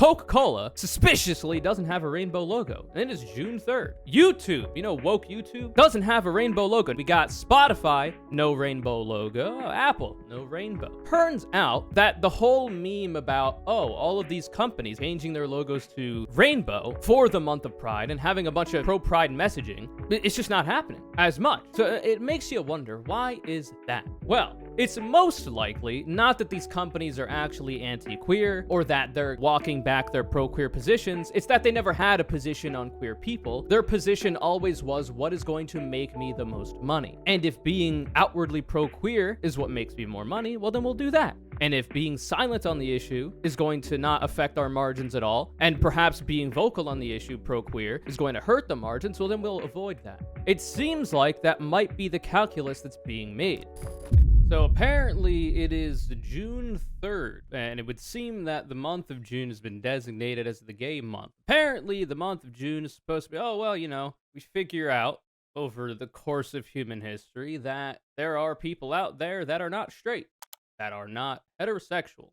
Coca-Cola suspiciously doesn't have a rainbow logo, and it is June 3rd. YouTube, woke YouTube, doesn't have a rainbow logo. We got Spotify, no rainbow logo. Apple, no rainbow. Turns out that the whole meme about, all of these companies changing their logos to rainbow for the month of Pride and having a bunch of pro-Pride messaging, it's just not happening as much. So it makes you wonder, why is that? Well, it's most likely not that these companies are actually anti-queer or that they're walking back their pro-queer positions. It's that they never had a position on queer people. Their position always was, what is going to make me the most money? And if being outwardly pro-queer is what makes me more money, well, then we'll do that. And if being silent on the issue is going to not affect our margins at all, and perhaps being vocal on the issue, pro-queer, is going to hurt the margins, well, then we'll avoid that. It seems like that might be the calculus that's being made. So apparently it is June 3rd, and it would seem that the month of June has been designated as the gay month. Apparently the month of June is supposed to be, we figure out over the course of human history that there are people out there that are not straight, that are not heterosexual,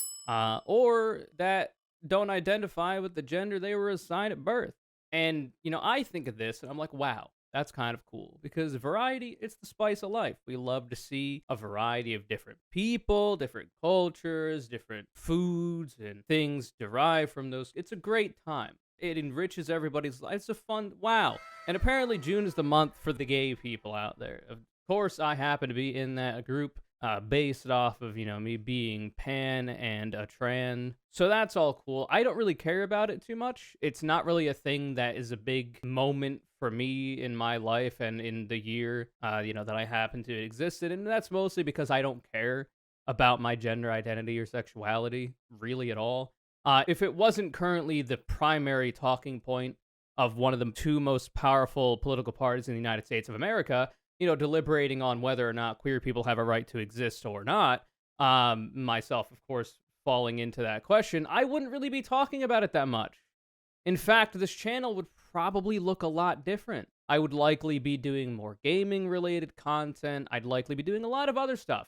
or that don't identify with the gender they were assigned at birth. And, I think of this and I'm like, wow. That's kind of cool because variety, it's the spice of life. We love to see a variety of different people, different cultures, different foods and things derived from those. It's a great time. It enriches everybody's life. It's a fun, wow. And apparently June is the month for the gay people out there. Of course, I happen to be in that group based off of, me being pan and a trans. So that's all cool. I don't really care about it too much. It's not really a thing that is a big moment for me in my life and in the year, that I happen to exist in. And that's mostly because I don't care about my gender identity or sexuality really at all. If it wasn't currently the primary talking point of one of the two most powerful political parties in the United States of America, deliberating on whether or not queer people have a right to exist or not, myself, of course, falling into that question, I wouldn't really be talking about it that much. In fact, this channel would probably look a lot different. I would likely be doing more gaming-related content. I'd likely be doing a lot of other stuff.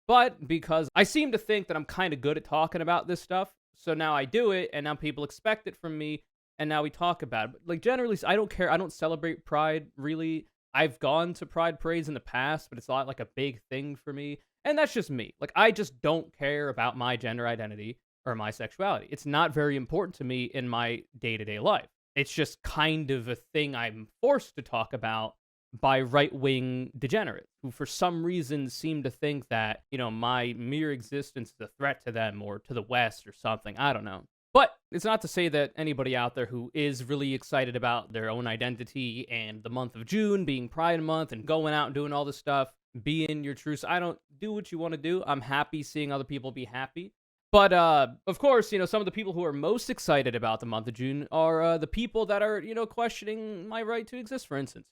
But because I seem to think that I'm kind of good at talking about this stuff, so now I do it, and now people expect it from me, and now we talk about it. But, generally, I don't care. I don't celebrate Pride, really. I've gone to Pride parades in the past, but it's not like a big thing for me. And that's just me. I just don't care about my gender identity or my sexuality. It's not very important to me in my day-to-day life. It's just kind of a thing I'm forced to talk about by right-wing degenerates who for some reason seem to think that, my mere existence is a threat to them or to the West or something. I don't know. But it's not to say that anybody out there who is really excited about their own identity and the month of June being Pride Month and going out and doing all this stuff, be in your truth. I don't do what you want to do. I'm happy seeing other people be happy. But, of course, some of the people who are most excited about the month of June are the people that are, questioning my right to exist, for instance.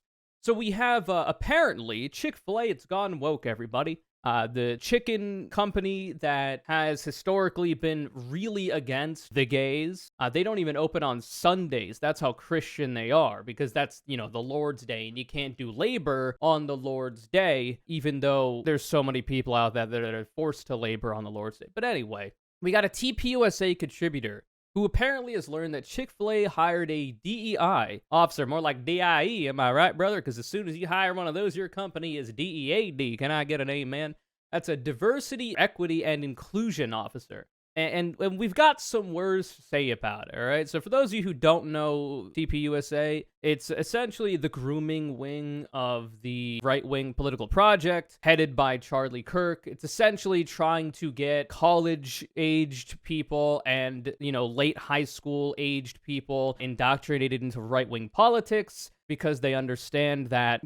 So we have, apparently, Chick-fil-A, it's gone woke, everybody. The chicken company that has historically been really against the gays. They don't even open on Sundays. That's how Christian they are, because that's, the Lord's Day, and you can't do labor on the Lord's Day, even though there's so many people out there that are forced to labor on the Lord's Day. But anyway, we got a TPUSA contributor who apparently has learned that Chick-fil-A hired a DEI officer, more like DIE, am I right, brother? Because as soon as you hire one of those, your company is DEAD. Can I get an amen? That's a diversity, equity, and inclusion officer. And we've got some words to say about it, all right? So for those of you who don't know TPUSA, it's essentially the grooming wing of the right-wing political project headed by Charlie Kirk. It's essentially trying to get college-aged people and, late high school-aged people indoctrinated into right-wing politics because they understand that,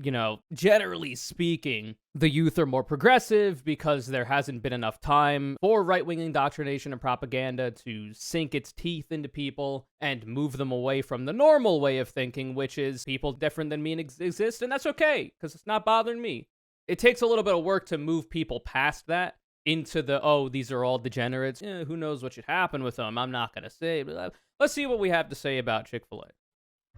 generally speaking, the youth are more progressive because there hasn't been enough time for right-wing indoctrination and propaganda to sink its teeth into people and move them away from the normal way of thinking, which is people different than me exist, and that's okay, because it's not bothering me. It takes a little bit of work to move people past that into the, these are all degenerates. Who knows what should happen with them? I'm not going to say. But let's see what we have to say about Chick-fil-A.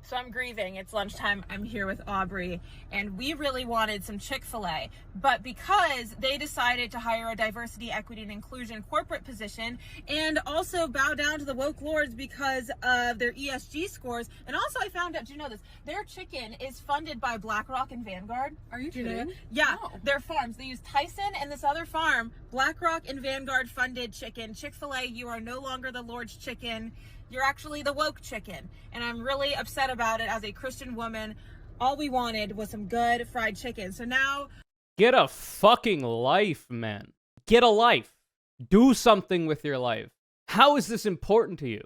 So I'm grieving. It's lunchtime. I'm here with Aubrey, and we really wanted some Chick-fil-A, but because they decided to hire a diversity, equity, and inclusion corporate position, and also bow down to the woke lords because of their ESG scores, and also I found out, do you know this? Their chicken is funded by BlackRock and Vanguard. Are you kidding? Yeah, Oh. their farms. They use Tyson and this other farm, BlackRock and Vanguard funded chicken. Chick-fil-A, you are no longer the Lord's chicken. You're actually the woke chicken. And I'm really upset about it as a Christian woman. All we wanted was some good fried chicken. So now... Get a fucking life, man. Get a life. Do something with your life. How is this important to you?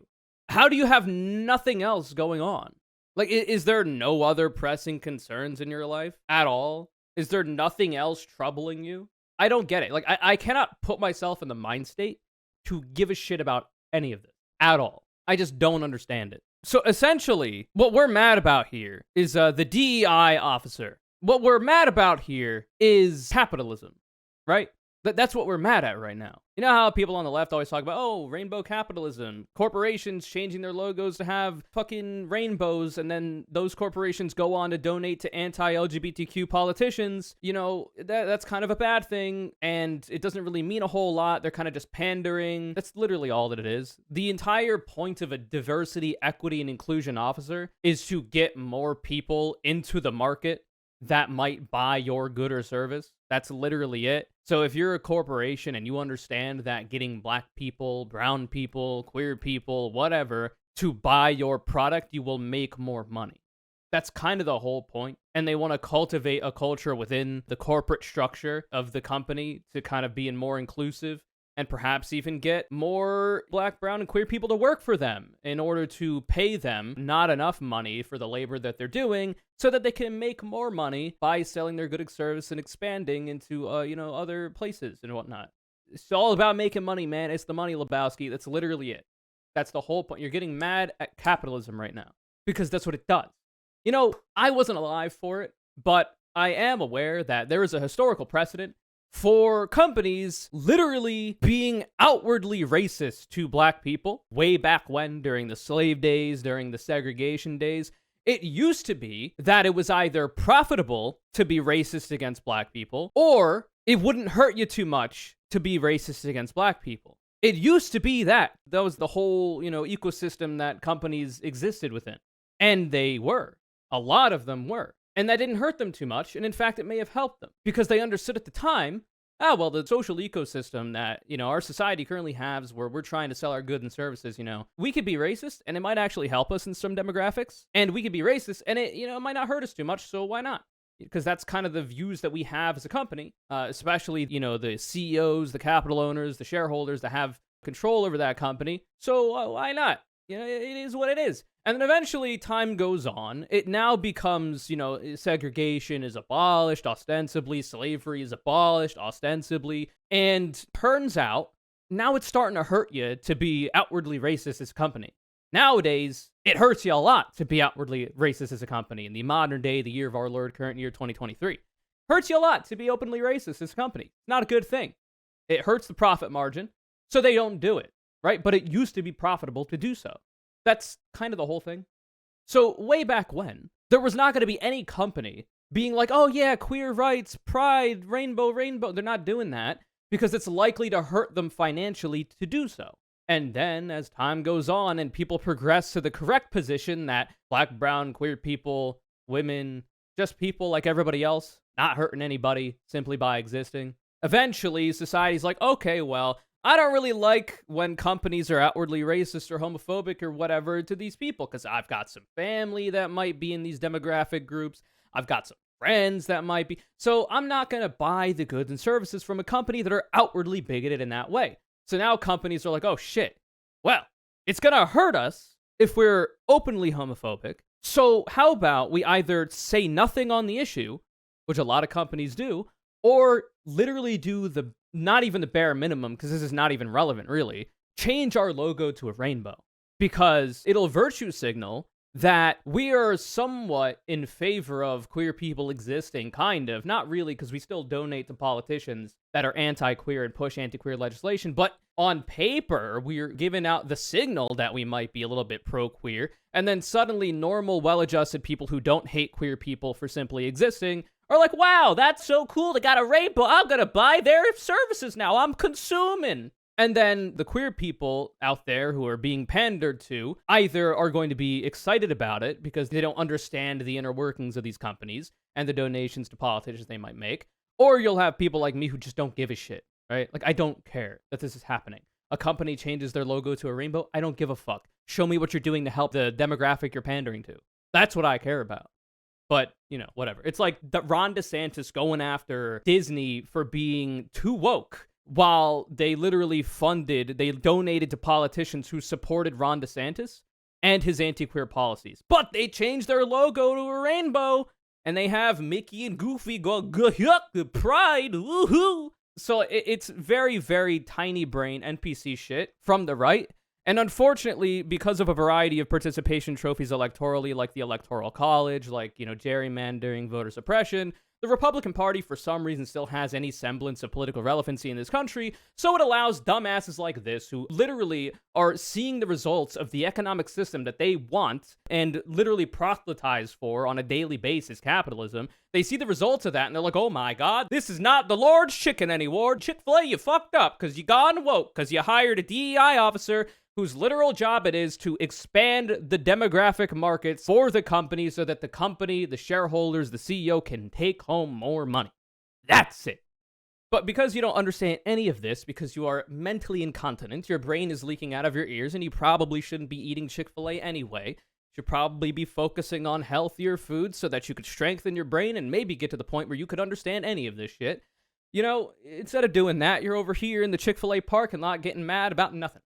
How do you have nothing else going on? Like, is there no other pressing concerns in your life at all? Is there nothing else troubling you? I don't get it. Like, I cannot put myself in the mind state to give a shit about any of this at all. I just don't understand it. So essentially, what we're mad about here is the DEI officer. What we're mad about here is capitalism, right? That's what we're mad at right now. You know how people on the left always talk about, oh, rainbow capitalism, corporations changing their logos to have fucking rainbows, and then those corporations go on to donate to anti-LGBTQ politicians. You know, that's kind of a bad thing, and it doesn't really mean a whole lot. They're kind of just pandering. That's literally all that it is. The entire point of a diversity, equity, and inclusion officer is to get more people into the market that might buy your good or service. That's literally it. So if you're a corporation and you understand that getting black people, brown people, queer people, whatever, to buy your product, you will make more money. That's kind of the whole point. And they want to cultivate a culture within the corporate structure of the company to kind of be more inclusive, and perhaps even get more black, brown, and queer people to work for them in order to pay them not enough money for the labor that they're doing so that they can make more money by selling their good service and expanding into, other places and whatnot. It's all about making money, man. It's the money, Lebowski. That's literally it. That's the whole point. You're getting mad at capitalism right now because that's what it does. You know, I wasn't alive for it, but I am aware that there is a historical precedent for companies literally being outwardly racist to black people way back when, during the slave days, during the segregation days. It used to be that it was either profitable to be racist against black people, or it wouldn't hurt you too much to be racist against black people. It used to be that. That was the whole, ecosystem that companies existed within. And they were. A lot of them were. And that didn't hurt them too much, and in fact, it may have helped them, because they understood at the time, the social ecosystem that, our society currently has, where we're trying to sell our goods and services, we could be racist, and it might actually help us in some demographics, and we could be racist, and it, it might not hurt us too much, so why not? Because that's kind of the views that we have as a company, especially, the CEOs, the capital owners, the shareholders that have control over that company, so why not? It is what it is. And then eventually time goes on. It now becomes, segregation is abolished ostensibly, slavery is abolished ostensibly, and turns out now it's starting to hurt you to be outwardly racist as a company. Nowadays, it hurts you a lot to be outwardly racist as a company. In the modern day, the year of our Lord, current year 2023. Hurts you a lot to be openly racist as a company. It's not a good thing. It hurts the profit margin, so they don't do it, right? But it used to be profitable to do so. That's kind of the whole thing. So way back when, there was not going to be any company being like, oh yeah, queer rights, pride, rainbow. They're not doing that because it's likely to hurt them financially to do so. And then as time goes on and people progress to the correct position that black, brown, queer people, women, just people like everybody else, not hurting anybody simply by existing, eventually society's like, okay, well, I don't really like when companies are outwardly racist or homophobic or whatever to these people, because I've got some family that might be in these demographic groups. I've got some friends that might be. So I'm not going to buy the goods and services from a company that are outwardly bigoted in that way. So now companies are like, oh shit, well, it's going to hurt us if we're openly homophobic. So how about we either say nothing on the issue, which a lot of companies do, or literally do not even the bare minimum, because this is not even relevant, really. Change our logo to a rainbow, because it'll virtue signal that we are somewhat in favor of queer people existing, kind of. Not really, because we still donate to politicians that are anti-queer and push anti-queer legislation, but on paper, we're giving out the signal that we might be a little bit pro-queer, and then suddenly normal, well-adjusted people who don't hate queer people for simply existing are like, wow, that's so cool, they got a rainbow, I'm gonna buy their services now, I'm consuming. And then the queer people out there who are being pandered to either are going to be excited about it because they don't understand the inner workings of these companies and the donations to politicians they might make, or you'll have people like me who just don't give a shit, right? Like, I don't care that this is happening. A company changes their logo to a rainbow, I don't give a fuck. Show me what you're doing to help the demographic you're pandering to. That's what I care about. But, you know, whatever. It's like the Ron DeSantis going after Disney for being too woke, while they literally donated to politicians who supported Ron DeSantis and his anti-queer policies. But they changed their logo to a rainbow, and they have Mickey and Goofy go, pride, woohoo! So it's very, very tiny brain NPC shit from the right. And unfortunately, because of a variety of participation trophies electorally, like the Electoral College, like, you know, gerrymandering, voter suppression, the Republican Party, for some reason, still has any semblance of political relevancy in this country, so it allows dumbasses like this, who literally are seeing the results of the economic system that they want and literally proselytize for on a daily basis, capitalism. They see the results of that, and they're like, oh my god, this is not the Lord's chicken anymore. Chick-fil-A, you fucked up, because you gone woke, because you hired a DEI officer whose literal job it is to expand the demographic markets for the company so that the company, the shareholders, the CEO can take home more money. That's it. But because you don't understand any of this, because you are mentally incontinent, your brain is leaking out of your ears, and you probably shouldn't be eating Chick-fil-A anyway. You should probably be focusing on healthier foods so that you could strengthen your brain and maybe get to the point where you could understand any of this shit. You know, instead of doing that, you're over here in the Chick-fil-A parking lot getting mad about nothing.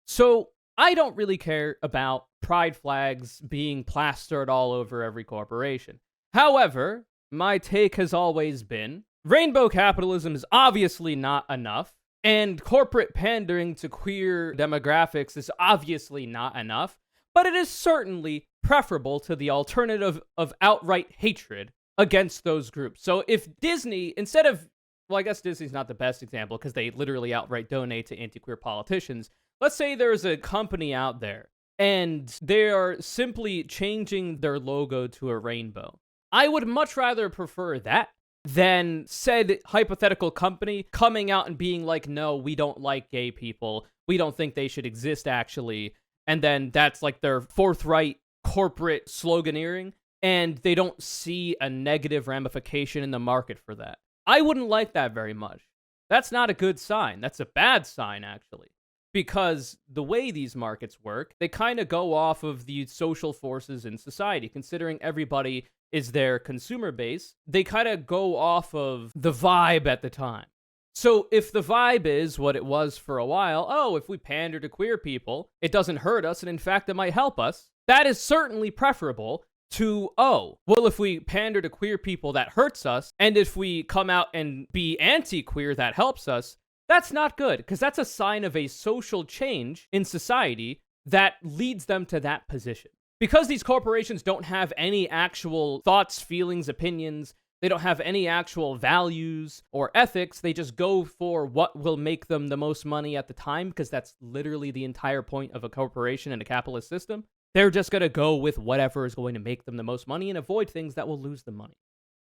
So, I don't really care about pride flags being plastered all over every corporation. However, my take has always been, rainbow capitalism is obviously not enough, and corporate pandering to queer demographics is obviously not enough, but it is certainly preferable to the alternative of outright hatred against those groups. So if Disney, instead of, well, I guess Disney's not the best example because they literally outright donate to anti-queer politicians. Let's say there's a company out there and they are simply changing their logo to a rainbow. I would much rather prefer that than said hypothetical company coming out and being like, no, we don't like gay people. We don't think they should exist, actually. And then that's like their forthright corporate sloganeering, and they don't see a negative ramification in the market for that. I wouldn't like that very much. That's not a good sign. That's a bad sign, actually. Because the way these markets work, they kind of go off of the social forces in society. Considering everybody is their consumer base, they kind of go off of the vibe at the time. So if the vibe is what it was for a while, oh, if we pander to queer people, it doesn't hurt us, and in fact, it might help us, that is certainly preferable to, oh, well, if we pander to queer people, that hurts us, and if we come out and be anti-queer, that helps us. That's not good, because that's a sign of a social change in society that leads them to that position. Because these corporations don't have any actual thoughts, feelings, opinions, they don't have any actual values or ethics, they just go for what will make them the most money at the time, because that's literally the entire point of a corporation and a capitalist system. They're just going to go with whatever is going to make them the most money and avoid things that will lose them money.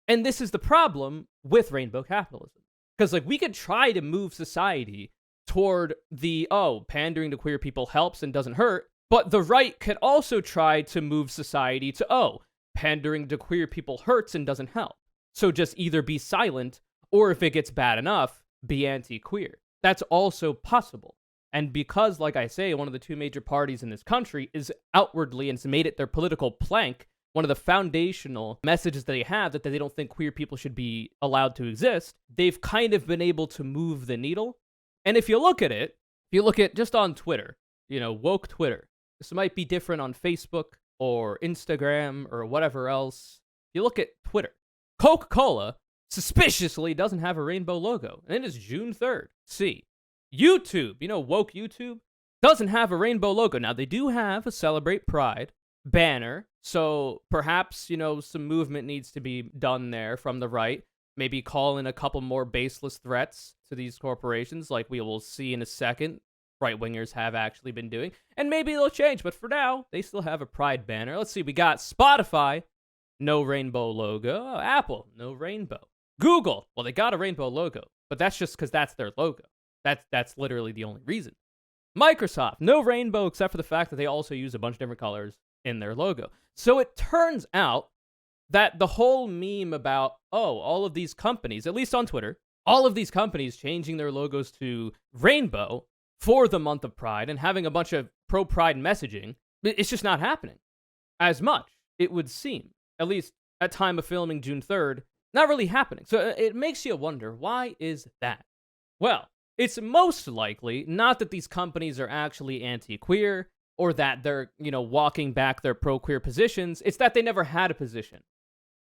And this is the problem with rainbow capitalism. Because, like, we could try to move society toward the, oh, pandering to queer people helps and doesn't hurt, but the right could also try to move society to, oh, pandering to queer people hurts and doesn't help. So just either be silent, or if it gets bad enough, be anti-queer. That's also possible. And because, like I say, one of the two major parties in this country is outwardly and has made it their political plank, one of the foundational messages that they have that they don't think queer people should be allowed to exist, they've kind of been able to move the needle. And if you look at it, if you look at just on Twitter, you know, woke Twitter, this might be different on Facebook or Instagram or whatever else. If you look at Twitter, Coca-Cola suspiciously doesn't have a rainbow logo, and it is June 3rd. See, YouTube, you know, woke YouTube, doesn't have a rainbow logo. Now, they do have a Celebrate Pride banner, so perhaps, you know, some movement needs to be done there from the right. Maybe call in a couple more baseless threats to these corporations, like we will see in a second right-wingers have actually been doing. And maybe it'll change, but for now, they still have a pride banner. Let's see, we got Spotify, no rainbow logo. Oh, Apple, no rainbow. Google, well, they got a rainbow logo, but that's just because that's their logo. That's literally the only reason. Microsoft, no rainbow except for the fact that they also use a bunch of different colors in their logo. So it turns out that the whole meme about, oh, all of these companies, at least on Twitter, all of these companies changing their logos to rainbow for the month of Pride and having a bunch of pro-Pride messaging, it's just not happening as much, it would seem. At least at time of filming June 3rd, not really happening. So it makes you wonder, why is that? Well, it's most likely not that these companies are actually anti-queer or that they're, walking back their pro-queer positions. It's that they never had a position.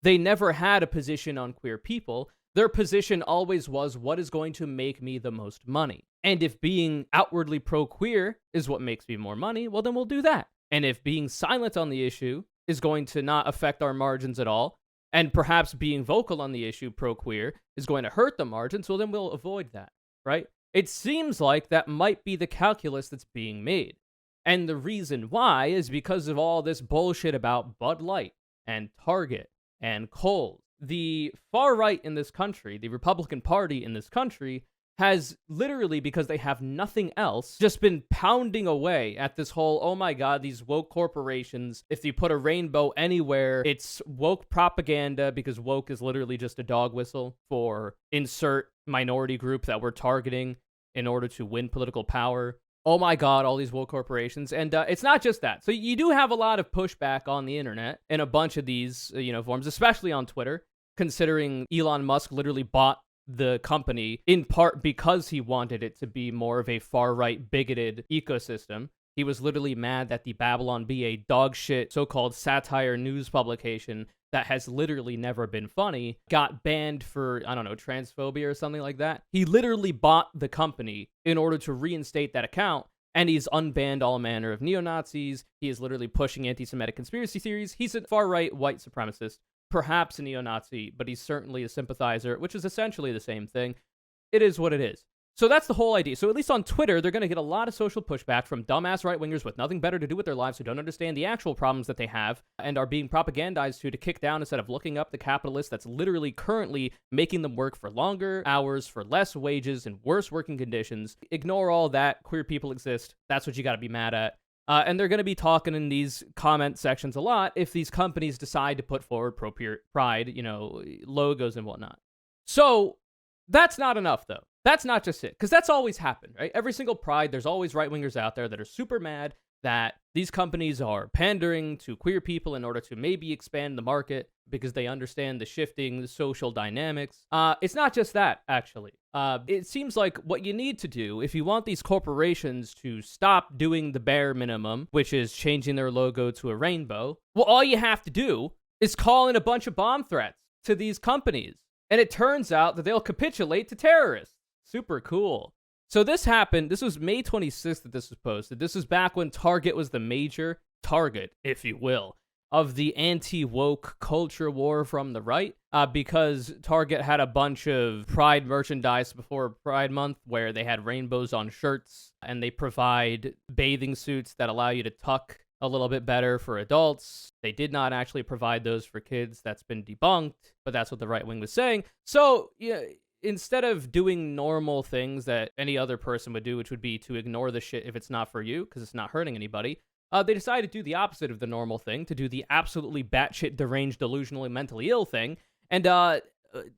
They never had a position on queer people. Their position always was, what is going to make me the most money? And if being outwardly pro-queer is what makes me more money, well, then we'll do that. And if being silent on the issue is going to not affect our margins at all, and perhaps being vocal on the issue, pro-queer, is going to hurt the margins, well, then we'll avoid that, right? It seems like that might be the calculus that's being made. And the reason why is because of all this bullshit about Bud Light and Target and Kohl's. The far right in this country, the Republican Party in this country, has literally, because they have nothing else, just been pounding away at this whole, oh my god, these woke corporations, if you put a rainbow anywhere, it's woke propaganda, because woke is literally just a dog whistle for insert minority group that we're targeting in order to win political power. Oh my god, all these woke corporations. And it's not just that. So you do have a lot of pushback on the internet in a bunch of these, forms, especially on Twitter, considering Elon Musk literally bought the company in part because he wanted it to be more of a far-right bigoted ecosystem. He was literally mad that the Babylon Bee, a dog shit so-called satire news publication that has literally never been funny, got banned for, transphobia or something like that. He literally bought the company in order to reinstate that account, and he's unbanned all manner of neo-Nazis. He is literally pushing anti-Semitic conspiracy theories. He's a far-right white supremacist. Perhaps a neo-Nazi, but he's certainly a sympathizer, which is essentially the same thing. It is what it is. So that's the whole idea. So at least on Twitter, they're going to get a lot of social pushback from dumbass right-wingers with nothing better to do with their lives who don't understand the actual problems that they have and are being propagandized to kick down instead of looking up the capitalist that's literally currently making them work for longer hours, for less wages, and worse working conditions. Ignore all that. Queer people exist. That's what you got to be mad at. And they're going to be talking in these comment sections a lot if these companies decide to put forward pride, logos and whatnot. So that's not enough, though. That's not just it, because that's always happened, right? Every single pride, there's always right-wingers out there that are super mad that these companies are pandering to queer people in order to maybe expand the market because they understand the shifting social dynamics. It's not just that, actually. It seems like what you need to do if you want these corporations to stop doing the bare minimum, which is changing their logo to a rainbow, well, all you have to do is call in a bunch of bomb threats to these companies. And it turns out that they'll capitulate to terrorists. Super cool. So this happened, this was May 26th that this was posted. This was back when Target was the major target, if you will, of the anti-woke culture war from the right, because Target had a bunch of Pride merchandise before Pride Month where they had rainbows on shirts, and they provide bathing suits that allow you to tuck a little bit better for adults. They did not actually provide those for kids. That's been debunked, but that's what the right wing was saying. So, yeah, instead of doing normal things that any other person would do, which would be to ignore the shit if it's not for you, because it's not hurting anybody, they decided to do the opposite of the normal thing, to do the absolutely batshit deranged, delusionally mentally ill thing, and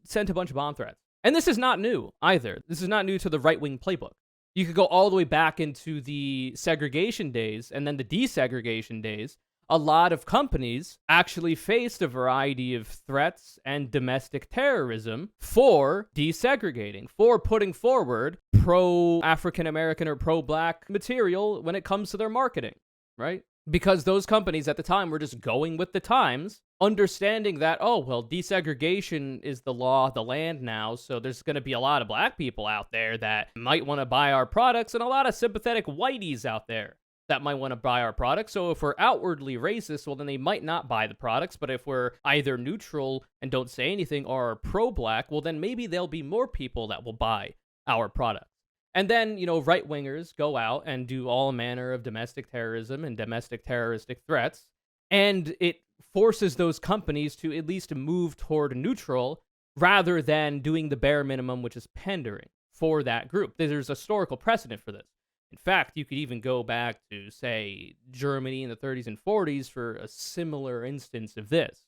sent a bunch of bomb threats. And this is not new, either. This is not new to the right-wing playbook. You could go all the way back into the segregation days, and then the desegregation days. A lot of companies actually faced a variety of threats and domestic terrorism for desegregating, for putting forward pro-African-American or pro-black material when it comes to their marketing, right? Because those companies at the time were just going with the times, understanding that, oh, well, desegregation is the law of the land now, so there's going to be a lot of black people out there that might want to buy our products, and a lot of sympathetic whiteys out there that might want to buy our products. So if we're outwardly racist, well, then they might not buy the products. But if we're either neutral and don't say anything or pro-black, well, then maybe there'll be more people that will buy our products. And then, right wingers go out and do all manner of domestic terrorism and domestic terroristic threats. And it forces those companies to at least move toward neutral rather than doing the bare minimum, which is pandering for that group. There's a historical precedent for this. In fact, you could even go back to, say, Germany in the 30s and 40s for a similar instance of this.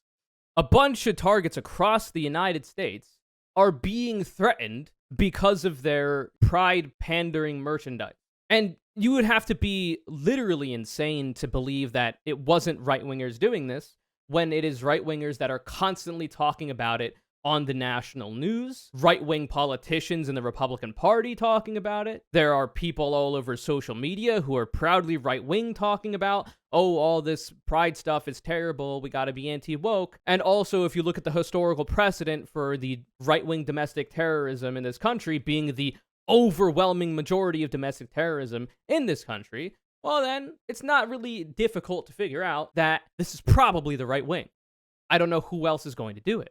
A bunch of targets across the United States are being threatened because of their pride pandering merchandise. And you would have to be literally insane to believe that it wasn't right-wingers doing this when it is right-wingers that are constantly talking about it on the national news, right-wing politicians in the Republican Party talking about it. There are people all over social media who are proudly right-wing talking about, oh, all this pride stuff is terrible, we gotta be anti-woke. And also, if you look at the historical precedent for the right-wing domestic terrorism in this country being the overwhelming majority of domestic terrorism in this country, well then, it's not really difficult to figure out that this is probably the right wing. I don't know who else is going to do it.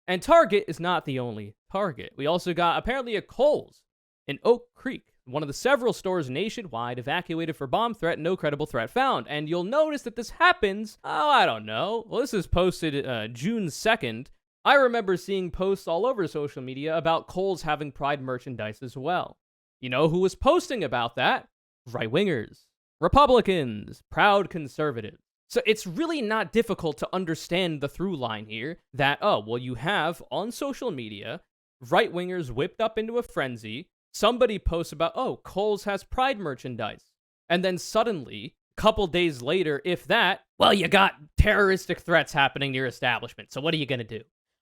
And Target is not the only Target. We also got apparently a Kohl's in Oak Creek, one of the several stores nationwide evacuated for bomb threat, no credible threat found. And you'll notice that this happens, I don't know. Well, this is posted June 2nd. I remember seeing posts all over social media about Kohl's having pride merchandise as well. You know who was posting about that? Right-wingers, Republicans, proud conservatives. So it's really not difficult to understand the through line here that, you have on social media, right-wingers whipped up into a frenzy, somebody posts about, Kohl's has pride merchandise. And then suddenly, a couple days later, if that, you got terroristic threats happening to your establishment. So what are you going to do?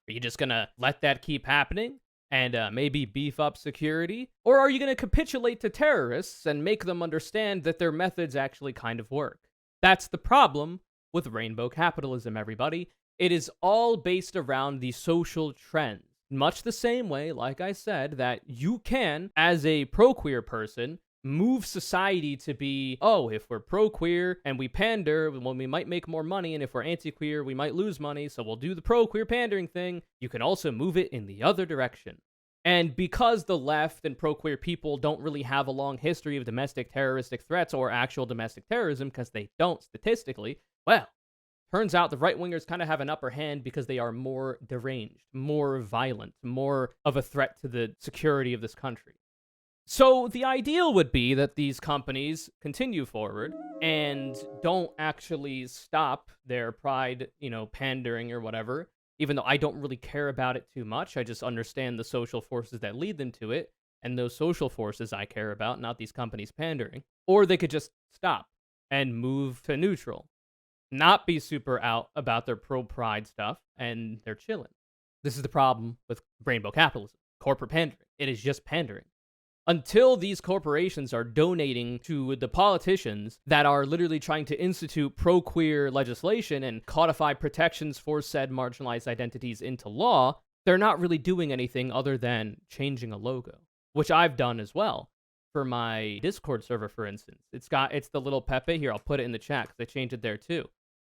Are you just going to let that keep happening and maybe beef up security? Or are you going to capitulate to terrorists and make them understand that their methods actually kind of work? That's the problem with rainbow capitalism, everybody. It is all based around the social trends. Much the same way, like I said, that you can, as a pro-queer person, move society to be, if we're pro-queer and we pander, well, we might make more money, and if we're anti-queer, we might lose money, so we'll do the pro-queer pandering thing. You can also move it in the other direction. And because the left and pro-queer people don't really have a long history of domestic terroristic threats or actual domestic terrorism, because they don't statistically, turns out the right-wingers kind of have an upper hand because they are more deranged, more violent, more of a threat to the security of this country. So the ideal would be that these companies continue forward and don't actually stop their pride, pandering or whatever, even though I don't really care about it too much. I just understand the social forces that lead them to it, and those social forces I care about, not these companies pandering. Or they could just stop and move to neutral, not be super out about their pro-pride stuff, and they're chilling. This is the problem with rainbow capitalism, corporate pandering. It is just pandering. Until these corporations are donating to the politicians that are literally trying to institute pro-queer legislation and codify protections for said marginalized identities into law, they're not really doing anything other than changing a logo, which I've done as well. For my Discord server, for instance, it's the little Pepe. Here, I'll put it in the chat because I changed it there too.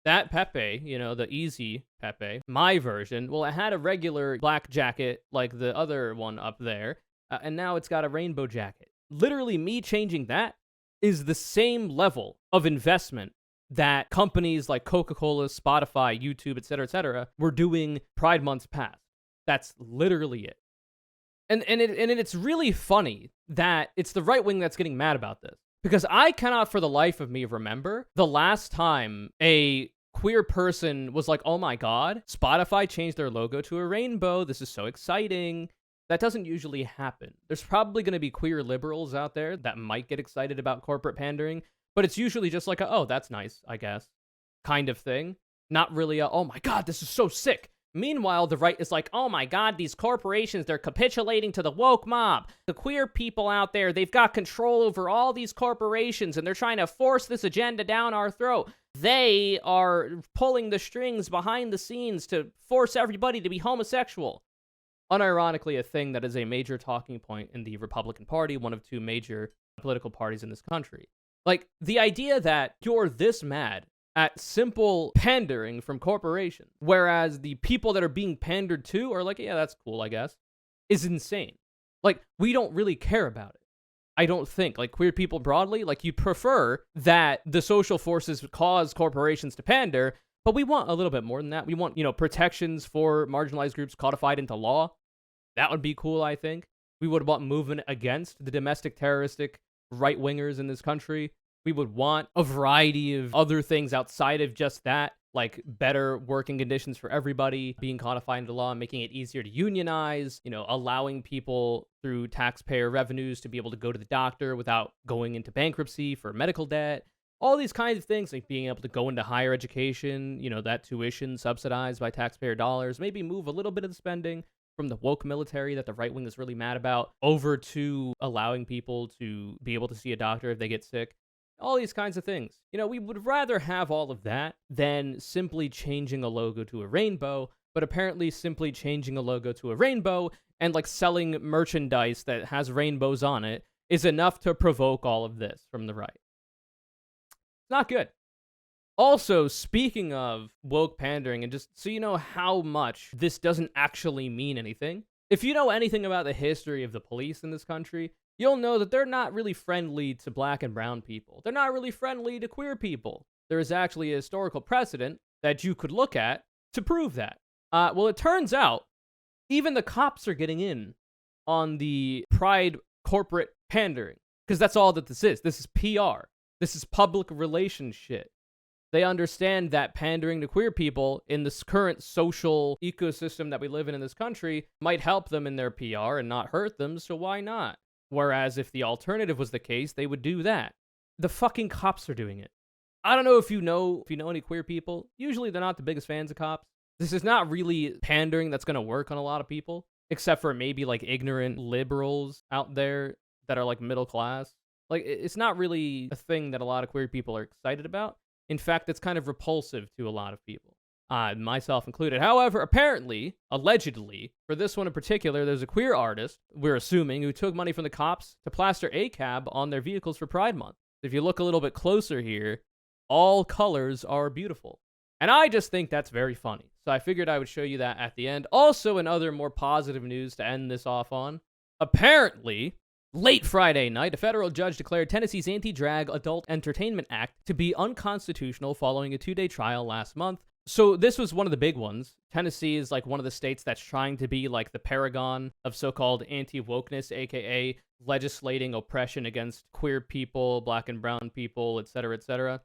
That Pepe, the easy Pepe, my version, it had a regular black jacket like the other one up there. And now it's got a rainbow jacket. Literally, me changing that is the same level of investment that companies like Coca-Cola, Spotify, YouTube, etc., were doing Pride months past. That's literally it. And it's really funny that it's the right wing that's getting mad about this. Because I cannot for the life of me remember the last time a queer person was like, oh my god, Spotify changed their logo to a rainbow. This is so exciting. That doesn't usually happen. There's probably going to be queer liberals out there that might get excited about corporate pandering, but it's usually just like that's nice, I guess, kind of thing. Not really oh my god, this is so sick. Meanwhile, the right is like, oh my god, these corporations, they're capitulating to the woke mob. The queer people out there, they've got control over all these corporations, and they're trying to force this agenda down our throat. They are pulling the strings behind the scenes to force everybody to be homosexual. Unironically, a thing that is a major talking point in the Republican Party, one of two major political parties in this country. Like, the idea that you're this mad at simple pandering from corporations, whereas the people that are being pandered to are like, yeah, that's cool, I guess, is insane. Like, we don't really care about it. I don't think. Like, queer people broadly, like, you prefer that the social forces cause corporations to pander, but we want a little bit more than that. We want, protections for marginalized groups codified into law. That would be cool, I think. We would want movement against the domestic terroristic right-wingers in this country. We would want a variety of other things outside of just that, like better working conditions for everybody, being codified into law, making it easier to unionize, allowing people through taxpayer revenues to be able to go to the doctor without going into bankruptcy for medical debt. All these kinds of things, like being able to go into higher education, that tuition subsidized by taxpayer dollars, maybe move a little bit of the spending from the woke military that the right wing is really mad about over to allowing people to be able to see a doctor if they get sick. All these kinds of things. We would rather have all of that than simply changing a logo to a rainbow, but apparently simply changing a logo to a rainbow and like selling merchandise that has rainbows on it is enough to provoke all of this from the right. Not good. Also, speaking of woke pandering, and just so you know how much this doesn't actually mean anything, if you know anything about the history of the police in this country, you'll know that they're not really friendly to black and brown people. They're not really friendly to queer people. There is actually a historical precedent that you could look at to prove that. Well, it turns out even the cops are getting in on the pride corporate pandering, because that's all that this is. This is PR. This is public relations shit. They understand that pandering to queer people in this current social ecosystem that we live in this country might help them in their PR and not hurt them, so why not? Whereas if the alternative was the case, they would do that. The fucking cops are doing it. I don't know if you know any queer people. Usually they're not the biggest fans of cops. This is not really pandering that's going to work on a lot of people, except for maybe like ignorant liberals out there that are like middle class. Like, it's not really a thing that a lot of queer people are excited about. In fact, it's kind of repulsive to a lot of people, myself included. However, apparently, allegedly, for this one in particular, there's a queer artist, we're assuming, who took money from the cops to plaster ACAB on their vehicles for Pride Month. If you look a little bit closer here, all colors are beautiful. And I just think that's very funny. So I figured I would show you that at the end. Also, in other more positive news to end this off on, apparently, late Friday night, a federal judge declared Tennessee's Anti-Drag Adult Entertainment Act to be unconstitutional following a 2-day trial last month. So this was one of the big ones. Tennessee is like one of the states that's trying to be like the paragon of so-called anti-wokeness, aka legislating oppression against queer people, black and brown people, etc., etc.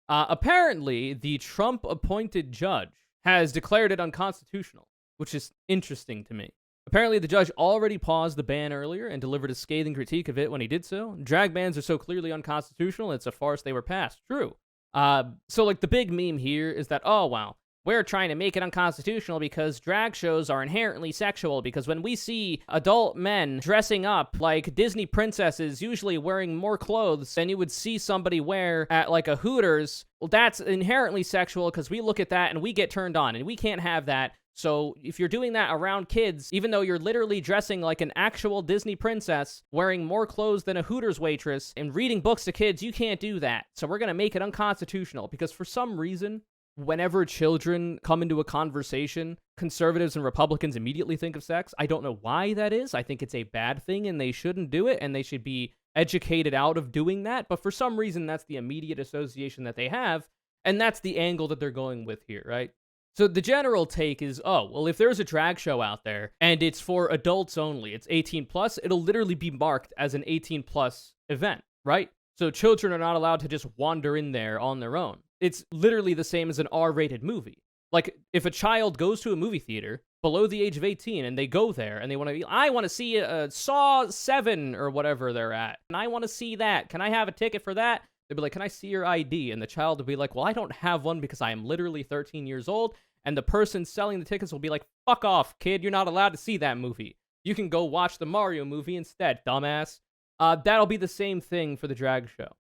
Apparently, the Trump-appointed judge has declared it unconstitutional, which is interesting to me. Apparently, the judge already paused the ban earlier and delivered a scathing critique of it when he did so. Drag bans are so clearly unconstitutional, it's a farce they were passed. True. So, like, the big meme here is that, oh, wow, we're trying to make it unconstitutional because drag shows are inherently sexual, because when we see adult men dressing up like Disney princesses, usually wearing more clothes than you would see somebody wear at, like, a Hooters, well, that's inherently sexual because we look at that and we get turned on, and we can't have that. So if you're doing that around kids, even though you're literally dressing like an actual Disney princess, wearing more clothes than a Hooters waitress, and reading books to kids, you can't do that. So we're going to make it unconstitutional, because for some reason, whenever children come into a conversation, conservatives and Republicans immediately think of sex. I don't know why that is. I think it's a bad thing and they shouldn't do it, and they should be educated out of doing that. But for some reason, that's the immediate association that they have, and that's the angle that they're going with here, right? So the general take is, oh, well, if there's a drag show out there and it's for adults only, it's 18 plus, it'll literally be marked as an 18 plus event, right? So children are not allowed to just wander in there on their own. It's literally the same as an R-rated movie. Like, if a child goes to a movie theater below the age of 18 and they go there and they want to, I want to see a Saw 7 or whatever they're at, and I want to see that. Can I have a ticket for that? They'd be like, can I see your ID? And the child would be like, well, I don't have one because I am literally 13 years old. And the person selling the tickets will be like, fuck off, kid. You're not allowed to see that movie. You can go watch the Mario movie instead, dumbass. That'll be the same thing for the drag show.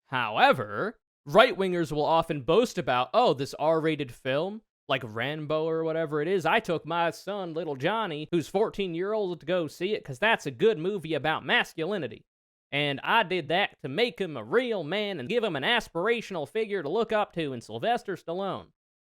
However, right-wingers will often boast about, oh, this R-rated film, like Rambo or whatever it is. I took my son, little Johnny, who's 14-year-old, to go see it because that's a good movie about masculinity. And I did that to make him a real man and give him an aspirational figure to look up to in Sylvester Stallone.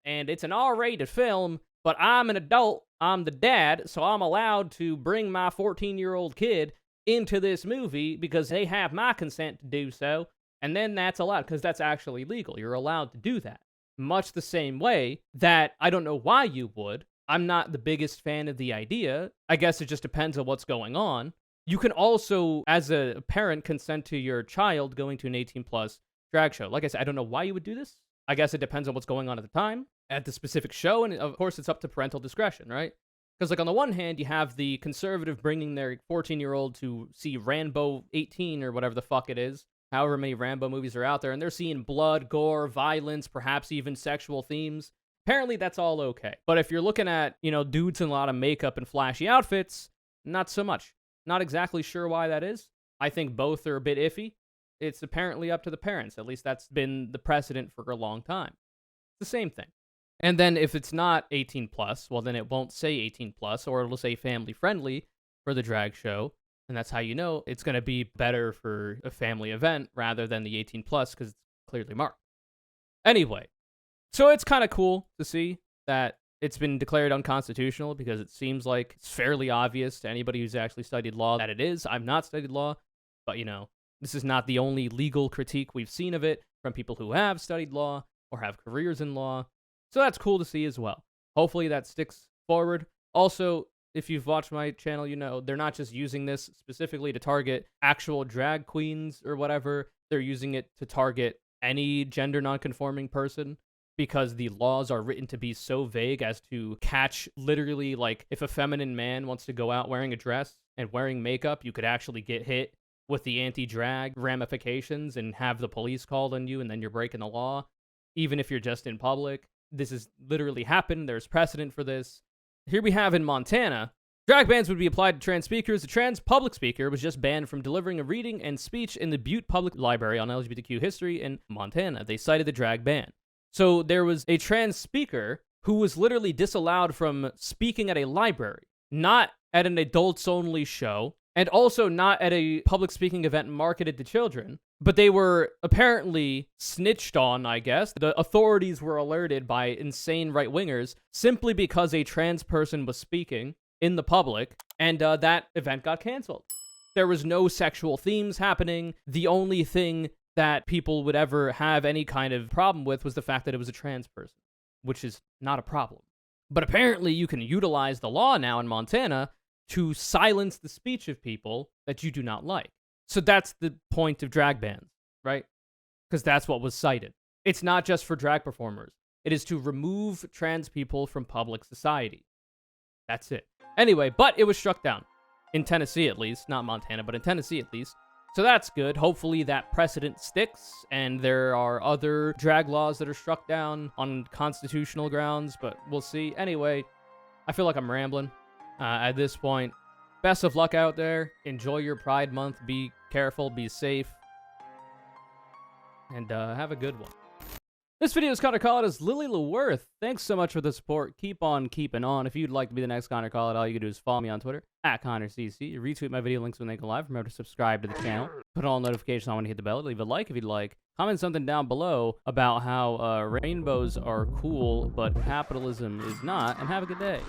And it's an R-rated film, But I'm an adult, I'm the dad, so I'm allowed to bring my 14-year-old kid into this movie because they have my consent to do so, and then that's allowed, because that's actually legal. You're allowed to do that. Much the same way that I don't know why you would. I'm not the biggest fan of the idea. I guess it just depends on what's going on. You can also, as a parent, consent to your child going to an 18-plus drag show. Like I said, I don't know why you would do this. I guess it depends on what's going on at the time, at the specific show, and of course it's up to parental discretion, right? Because, like, on the one hand, you have the conservative bringing their 14-year-old to see Rambo 18 or whatever the fuck it is, however many Rambo movies are out there, and they're seeing blood, gore, violence, perhaps even sexual themes. Apparently, that's all okay. But if you're looking at, dudes in a lot of makeup and flashy outfits, not so much. Not exactly sure why that is. I think both are a bit iffy. It's apparently up to the parents. At least that's been the precedent for a long time. It's the same thing. And then if it's not 18 plus, well, then it won't say 18 plus, or it'll say family friendly for the drag show. And that's how you know it's going to be better for a family event rather than the 18 plus, because it's clearly marked. Anyway, so it's kind of cool to see that it's been declared unconstitutional, because it seems like it's fairly obvious to anybody who's actually studied law that it is. I've not studied law, but this is not the only legal critique we've seen of it from people who have studied law or have careers in law. So that's cool to see as well. Hopefully that sticks forward. Also, if you've watched my channel, they're not just using this specifically to target actual drag queens or whatever. They're using it to target any gender nonconforming person, because the laws are written to be so vague as to catch literally, like, if a feminine man wants to go out wearing a dress and wearing makeup, you could actually get hit with the anti-drag ramifications and have the police called on you, and then you're breaking the law, even if you're just in public. This has literally happened. There's precedent for this. Here we have in Montana, drag bans would be applied to trans speakers. A trans public speaker was just banned from delivering a reading and speech in the Butte Public Library on LGBTQ history in Montana. They cited the drag ban. So there was a trans speaker who was literally disallowed from speaking at a library, not at an adults-only show, and also not at a public speaking event marketed to children. But they were apparently snitched on, I guess. The authorities were alerted by insane right-wingers simply because a trans person was speaking in the public, and that event got canceled. There was no sexual themes happening. The only thing that people would ever have any kind of problem with was the fact that it was a trans person, which is not a problem. But apparently you can utilize the law now in Montana to silence the speech of people that you do not like. So that's the point of drag bans, right? Because that's what was cited. It's not just for drag performers. It is to remove trans people from public society. That's it. Anyway, but it was struck down. In Tennessee, at least. Not Montana, but in Tennessee, at least. So that's good. Hopefully that precedent sticks, and there are other drag laws that are struck down on constitutional grounds, but we'll see. Anyway, I feel like I'm rambling at this point. Best of luck out there. Enjoy your Pride Month. Be careful. Be safe. And have a good one. This video's Connor Call It as Lily LeWorth. Thanks so much for the support. Keep on keeping on. If you'd like to be the next Connor Call It, all you can do is follow me on Twitter, @ConnorCC. Retweet my video links when they go live. Remember to subscribe to the channel. Put all notifications on when you hit the bell. Leave a like if you'd like. Comment something down below about how rainbows are cool, but capitalism is not. And have a good day.